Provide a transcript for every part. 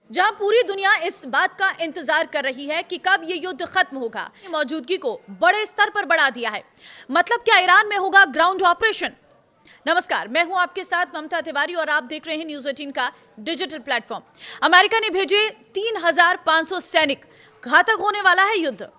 जहां पूरी दुनिया इस बात का इंतजार कर रही है कि कब ये युद्ध खत्म होगा, मौजूदगी को बड़े स्तर पर बढ़ा दिया है। मतलब क्या ईरान में होगा ग्राउंड ऑपरेशन? नमस्कार, मैं हूं आपके साथ ममता तिवारी और आप देख रहे हैं न्यूज़ 18 का डिजिटल प्लेटफॉर्म। अमेरिका ने भेजे 3500 सैनिक। घातक होने वाला है युद्ध।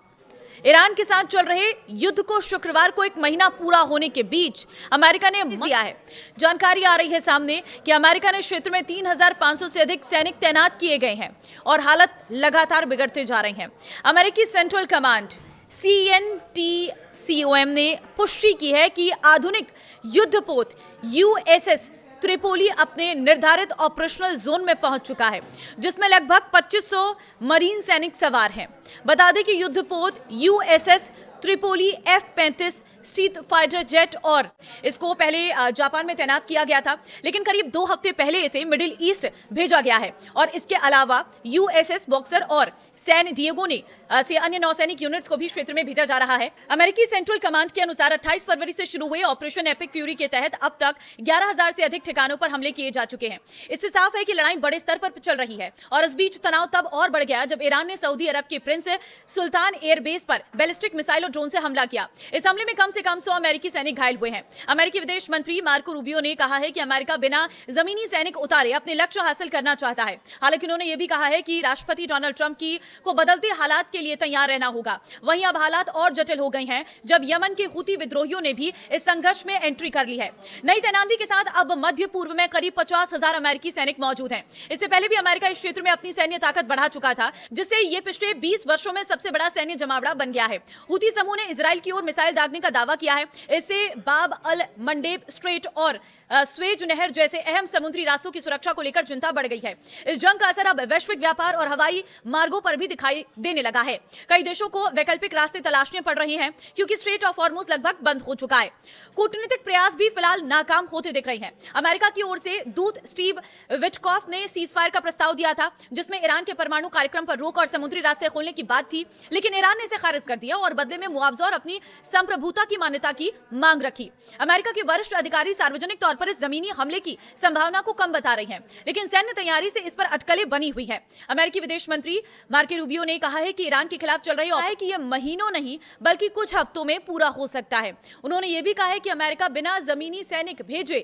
ईरान के साथ चल रहे युद्ध को शुक्रवार को एक महीना पूरा होने के बीच अमेरिका ने दिया है। जानकारी आ रही है सामने कि अमेरिका ने क्षेत्र में 3500 से अधिक सैनिक तैनात किए गए हैं और हालत लगातार बिगड़ते जा रही है। अमेरिकी सेंट्रल कमांड CENTCOM ने पुष्टि की है कि आधुनिक युद्धपोत USS त्रिपोली अपने निर्धारित ऑपरेशनल जोन में पहुंच चुका है, जिसमें लगभग 2500 मरीन सैनिक सवार हैं। बता दें कि युद्धपोत USS Tripoli F-35 street fighter jet और इसको पहले जापान में तैनात किया गया था, लेकिन करीब 2 हफ्ते पहले इसे मिडिल ईस्ट भेजा गया है। और इसके अलावा USS बॉक्सर और सैन डिएगो ने से अन्य नौसैनिक यूनिट्स को भी क्षेत्र में भेजा जा रहा है। अमेरिकी सेंट्रल कमांड के अनुसार 28 फरवरी से शुरू हुए ऑपरेशन एपिक फ्यूरी के तहत अब तक 11,000 से अधिक ठिकानों पर हमले किए जा चुके हैं। इससे साफ है कि लड़ाई बड़े स्तर पर चल रही है और इस बीच तनाव तब और बढ़ गया जब ईरान ने सऊदी अरब के प्रिंस सुल्तान एयरबेस पर बैलिस्टिक मिसाइल और ड्रोन से हमला किया। इस हमले में कम से कम 100 अमेरिकी सैनिक घायल हुए हैं। अमेरिकी विदेश मंत्री मार्को रूबियो ने कहा है कि अमेरिका बिना जमीनी सैनिक उतारे अपने लक्ष्य हासिल करना चाहता है। हालांकि उन्होंने यह भी कहा है कि राष्ट्रपति डोनाल्ड ट्रंप को बदलते हालात के लिए तैयार रहना होगा। वहीं अब हालात और जटिल हो गए हैं जब यमन के हुती विद्रोहियों ने भी इस संघर्ष में एंट्री कर ली है। नई तैनाती के साथ अब मध्य पूर्व में करीब 50,000 अमेरिकी सैनिक मौजूद हैं। इससे पहले भी अमेरिका इस क्षेत्र में अपनी सैन्य ताकत बढ़ा चुका था, जिससे ये पिछले 20 वर्षों में सबसे बड़ा सैन्य जमावड़ा बन गया है। हुती समूह ने इजराइल की ओर मिसाइल दागने का दावा किया है। इससे बाब अल मंडेब स्ट्रेट और स्वेज नहर जैसे अहम समुद्री रास्तों की सुरक्षा को लेकर चिंता बढ़ गई है। इस जंग का असर अब वैश्विक व्यापार और हवाई मार्गों पर भी दिखाई देने लगा है। कई देशों को वैकल्पिक रास्ते तलाशने पड़ रहे हैं क्योंकि स्ट्रेट ऑफ हॉर्मुज लगभग बंद हो चुका है। कूटनीतिक प्रयास भी फिलहाल नाकाम होते दिख रहे हैं। अमेरिका की ओर से दूत स्टीव विटकॉफ ने सीजफायर का प्रस्ताव दिया था, जिसमें ईरान के परमाणु कार्यक्रम पर रोक और समुद्री रास्ते खोलने की बात थी, लेकिन ईरान ने इसे खारिज कर दिया और बदले में मुआवजा और अपनी संप्रभुता की मान्यता की मांग रखी। अमेरिका के वरिष्ठ अधिकारी सार्वजनिक तौर पर इस जमीनी हमले की संभावना को कम बता रहे हैं, लेकिन सैन्य तैयारी से इस पर अटकलें बनी हुई है। अमेरिकी विदेश मंत्री मार्को रूबियो ने कहा है कि ईरान के खिलाफ चल रही है कि यह महीनों नहीं बल्कि कुछ हफ्तों में पूरा हो सकता है। उन्होंने यह भी कहा है कि अमेरिका बिना जमीनी सैनिक भेजे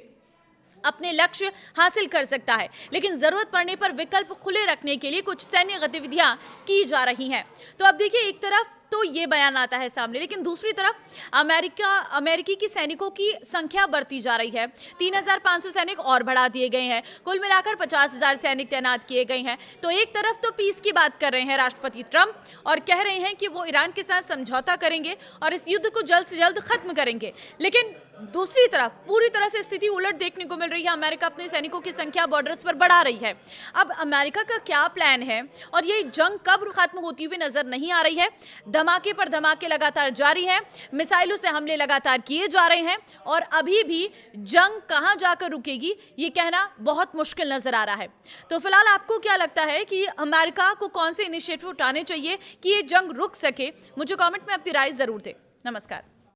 अपने लक्ष्य हासिल कर सकता है, लेकिन जरूरत पड़ने पर विकल्प खुले रखने के लिए कुछ सैन्य गतिविधियां की जा रही हैं। तो अब देखिए, एक तरफ तो ये बयान आता है सामने, लेकिन दूसरी तरफ अमेरिकी की सैनिकों की संख्या बढ़ती जा रही है। 3500 सैनिक और बढ़ा दिए गए हैं। कुल मिलाकर 50,000 सैनिक तैनात किए गए हैं। तो एक तरफ तो पीस की बात कर रहे हैं राष्ट्रपति ट्रंप और कह रहे हैं कि वो ईरान के साथ समझौता करेंगे और इस युद्ध को जल्द से जल्द खत्म करेंगे, लेकिन दूसरी तरफ पूरी तरह से स्थिति उलट देखने को मिल रही है। अमेरिका अपने सैनिकों की संख्या बॉर्डर्स पर बढ़ा रही है। अब अमेरिका का क्या प्लान है और ये जंग कब खत्म होती हुई नजर नहीं आ रही है। धमाके पर धमाके लगातार जारी है, मिसाइलों से हमले लगातार किए जा रहे हैं और अभी भी जंग कहां जाकर रुकेगी ये कहना बहुत मुश्किल नजर आ रहा है। तो फिलहाल आपको क्या लगता है कि अमेरिका को कौन से इनिशिएटिव उठाने चाहिए कि ये जंग रुक सके? मुझे कमेंट में अपनी राय जरूर दें। नमस्कार।